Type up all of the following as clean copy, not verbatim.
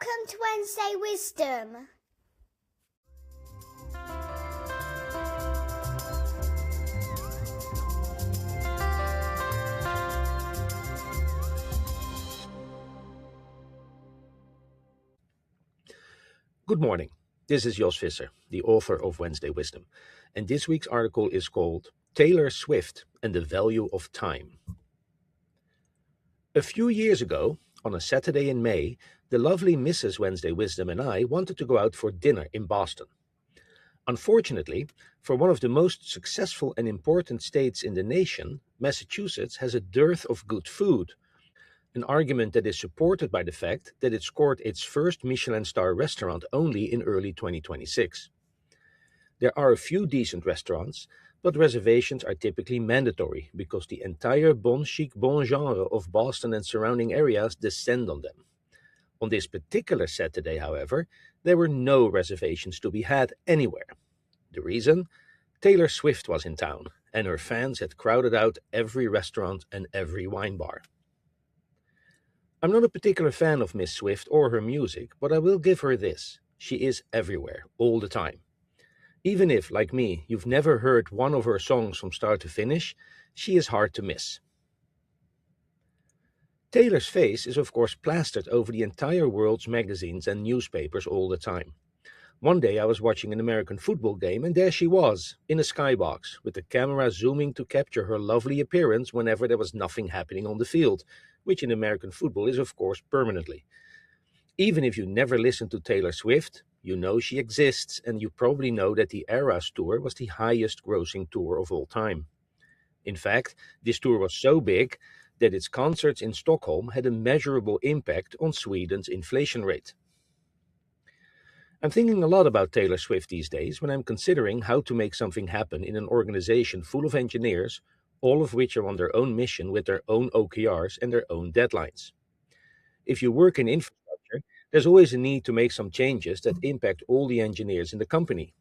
Welcome to Wednesday Wisdom. Good morning. This is Jos Visser, the author of Wednesday Wisdom, and this week's article is called Taylor Swift and the Value of Time. A few years ago, on a Saturday in May, the lovely Mrs. Wednesday Wisdom and I wanted to go out for dinner in Boston. Unfortunately, for one of the most successful and important states in the nation, Massachusetts has a dearth of good food. An argument that is supported by the fact that it scored its first Michelin star restaurant only in early 2026. There are a few decent restaurants, but reservations are typically mandatory because the entire bon chic bon genre of Boston and surrounding areas descend on them. On this particular Saturday, however, there were no reservations to be had anywhere. The reason? Taylor Swift was in town, and her fans had crowded out every restaurant and every wine bar. I'm not a particular fan of Miss Swift or her music, but I will give her this. She is everywhere, all the time. Even if, like me, you've never heard one of her songs from start to finish, she is hard to miss. Taylor's face is of course plastered over the entire world's magazines and newspapers all the time. One day I was watching an American football game and there she was, in a skybox, with the camera zooming to capture her lovely appearance whenever there was nothing happening on the field, which in American football is of course permanently. Even if you never listened to Taylor Swift, you know she exists and you probably know that the Eras Tour was the highest grossing tour of all time. In fact, this tour was so big that its concerts in Stockholm had a measurable impact on Sweden's inflation rate. I'm thinking a lot about Taylor Swift these days when I'm considering how to make something happen in an organization full of engineers, all of which are on their own mission with their own OKRs and their own deadlines. If you work in infrastructure, there's always a need to make some changes that impact all the engineers in the company.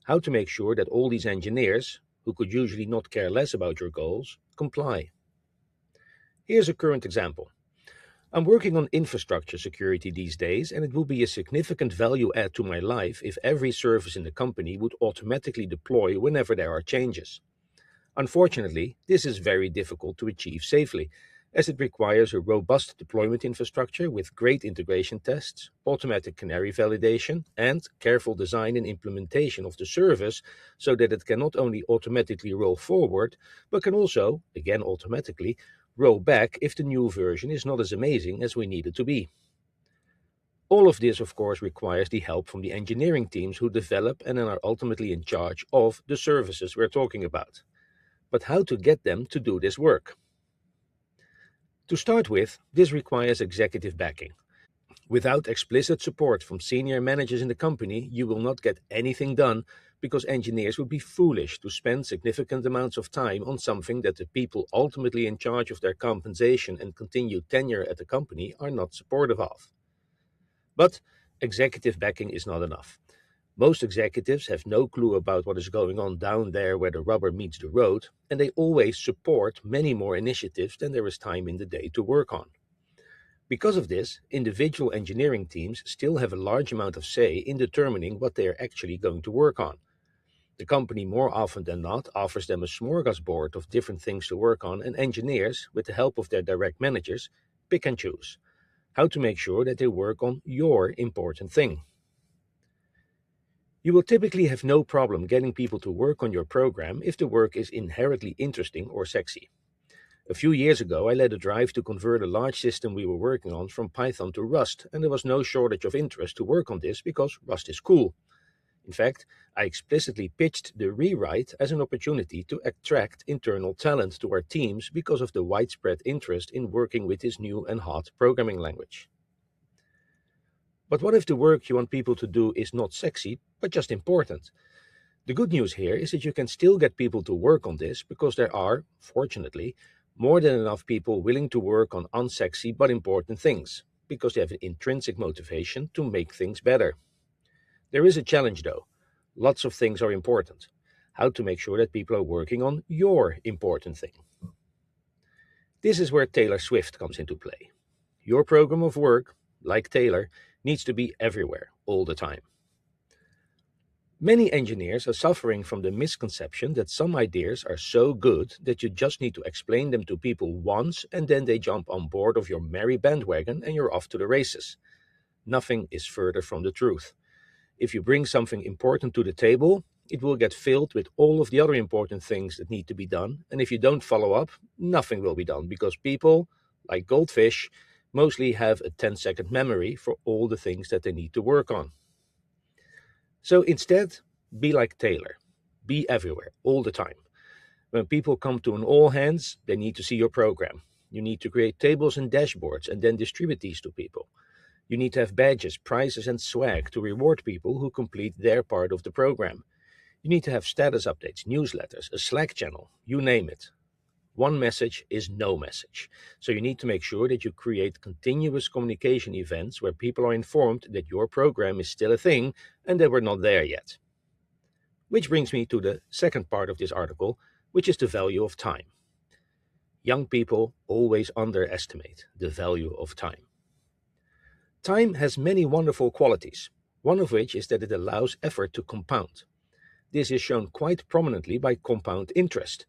How to make sure that all these engineers, who could usually not care less about your goals, comply. Here's a current example. I'm working on infrastructure security these days, and it would be a significant value add to my life if every service in the company would automatically deploy whenever there are changes. Unfortunately, this is very difficult to achieve safely, as it requires a robust deployment infrastructure with great integration tests, automatic canary validation, and careful design and implementation of the service so that it can not only automatically roll forward, but can also, again automatically, roll back if the new version is not as amazing as we need it to be. All of this, of course, requires the help from the engineering teams who develop and are ultimately in charge of the services we're talking about. But how to get them to do this work? To start with, this requires executive backing. Without explicit support from senior managers in the company, you will not get anything done because engineers would be foolish to spend significant amounts of time on something that the people ultimately in charge of their compensation and continued tenure at the company are not supportive of. But executive backing is not enough. Most executives have no clue about what is going on down there where the rubber meets the road, and they always support many more initiatives than there is time in the day to work on. Because of this, individual engineering teams still have a large amount of say in determining what they are actually going to work on. The company more often than not offers them a smorgasbord of different things to work on, and engineers, with the help of their direct managers, pick and choose how to make sure that they work on your important thing. You will typically have no problem getting people to work on your program if the work is inherently interesting or sexy. A few years ago, I led a drive to convert a large system we were working on from Python to Rust, and there was no shortage of interest to work on this because Rust is cool. In fact, I explicitly pitched the rewrite as an opportunity to attract internal talent to our teams because of the widespread interest in working with this new and hot programming language. But what if the work you want people to do is not sexy, but just important? The good news here is that you can still get people to work on this because there are, fortunately, more than enough people willing to work on unsexy but important things, because they have an intrinsic motivation to make things better. There is a challenge though. Lots of things are important. How to make sure that people are working on your important thing. This is where Taylor Swift comes into play. Your program of work, like Taylor, needs to be everywhere, all the time. Many engineers are suffering from the misconception that some ideas are so good that you just need to explain them to people once and then they jump on board of your merry bandwagon and you're off to the races. Nothing is further from the truth. If you bring something important to the table, it will get filled with all of the other important things that need to be done. And if you don't follow up, nothing will be done because people, like goldfish, mostly have a 10-second memory for all the things that they need to work on. So instead, be like Taylor. Be everywhere, all the time. When people come to an all hands, they need to see your program. You need to create tables and dashboards and then distribute these to people. You need to have badges, prizes, and swag to reward people who complete their part of the program. You need to have status updates, newsletters, a Slack channel, you name it. One message is no message. So you need to make sure that you create continuous communication events where people are informed that your program is still a thing and that we're not there yet. Which brings me to the second part of this article, which is the value of time. Young people always underestimate the value of time. Time has many wonderful qualities, one of which is that it allows effort to compound. This is shown quite prominently by compound interest,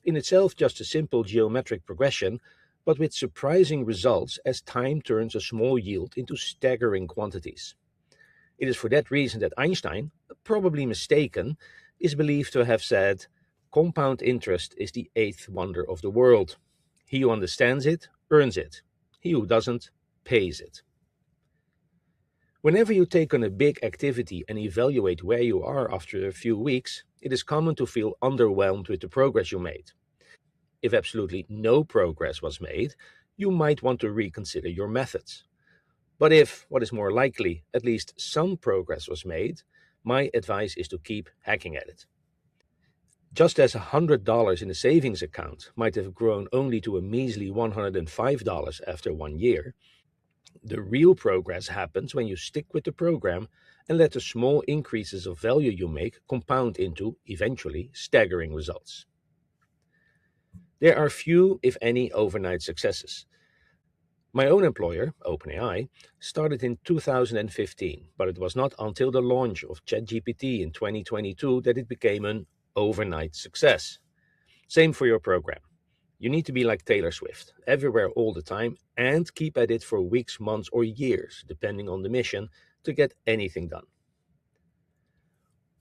in itself just a simple geometric progression, but with surprising results as time turns a small yield into staggering quantities. It is for that reason that Einstein, probably mistaken, is believed to have said, "Compound interest is the eighth wonder of the world. He who understands it, earns it. He who doesn't, pays it." Whenever you take on a big activity and evaluate where you are after a few weeks, it is common to feel underwhelmed with the progress you made. If absolutely no progress was made, you might want to reconsider your methods. But if, what is more likely, at least some progress was made, my advice is to keep hacking at it. Just as $100 in a savings account might have grown only to a measly $105 after 1 year, the real progress happens when you stick with the program and let the small increases of value you make compound into, eventually, staggering results. There are few, if any, overnight successes. My own employer, OpenAI, started in 2015, but it was not until the launch of ChatGPT in 2022 that it became an overnight success. Same for your program. You need to be like Taylor Swift, everywhere all the time, and keep at it for weeks, months, or years, depending on the mission, to get anything done.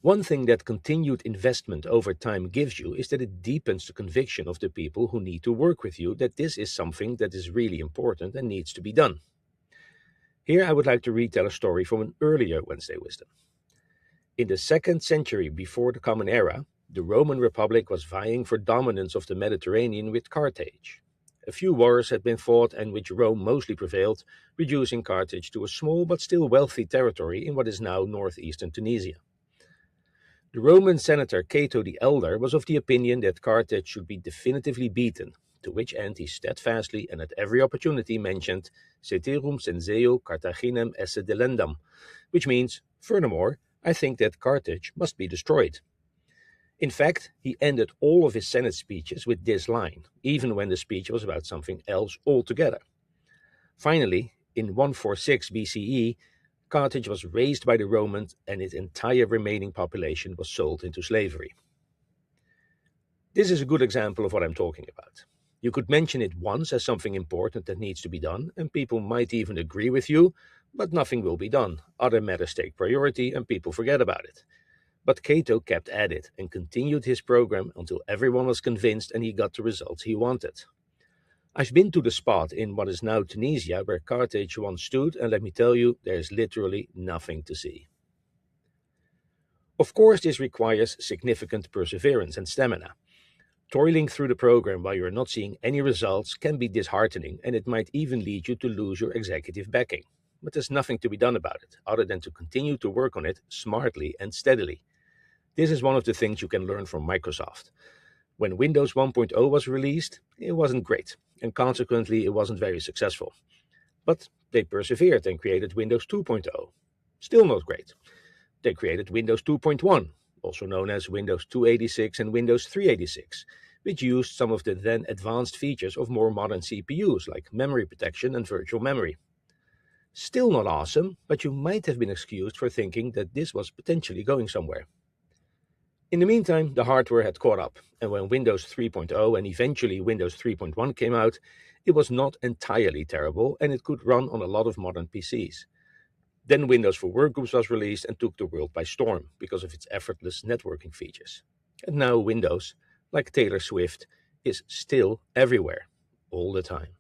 One thing that continued investment over time gives you is that it deepens the conviction of the people who need to work with you that this is something that is really important and needs to be done. Here I would like to retell a story from an earlier Wednesday Wisdom. In the 2nd century before the Common Era, the Roman Republic was vying for dominance of the Mediterranean with Carthage. A few wars had been fought and which Rome mostly prevailed, reducing Carthage to a small but still wealthy territory in what is now northeastern Tunisia. The Roman senator Cato the Elder was of the opinion that Carthage should be definitively beaten, to which end he steadfastly and at every opportunity mentioned "Ceterum censeo Carthaginem esse delendam," which means, furthermore, I think that Carthage must be destroyed. In fact, he ended all of his Senate speeches with this line, even when the speech was about something else altogether. Finally, in 146 BCE, Carthage was razed by the Romans and its entire remaining population was sold into slavery. This is a good example of what I'm talking about. You could mention it once as something important that needs to be done, and people might even agree with you, but nothing will be done. Other matters take priority and people forget about it. But Cato kept at it and continued his program until everyone was convinced and he got the results he wanted. I've been to the spot in what is now Tunisia where Carthage once stood, and let me tell you, there is literally nothing to see. Of course, this requires significant perseverance and stamina. Toiling through the program while you're not seeing any results can be disheartening, and it might even lead you to lose your executive backing. But there's nothing to be done about it, other than to continue to work on it smartly and steadily. This is one of the things you can learn from Microsoft. When Windows 1.0 was released, it wasn't great, and consequently it wasn't very successful. But they persevered and created Windows 2.0. Still not great. They created Windows 2.1, also known as Windows 286 and Windows 386, which used some of the then advanced features of more modern CPUs like memory protection and virtual memory. Still not awesome, but you might have been excused for thinking that this was potentially going somewhere. In the meantime, the hardware had caught up, and when Windows 3.0 and eventually Windows 3.1 came out, it was not entirely terrible and it could run on a lot of modern PCs. Then Windows for Workgroups was released and took the world by storm because of its effortless networking features. And now Windows, like Taylor Swift, is still everywhere, all the time.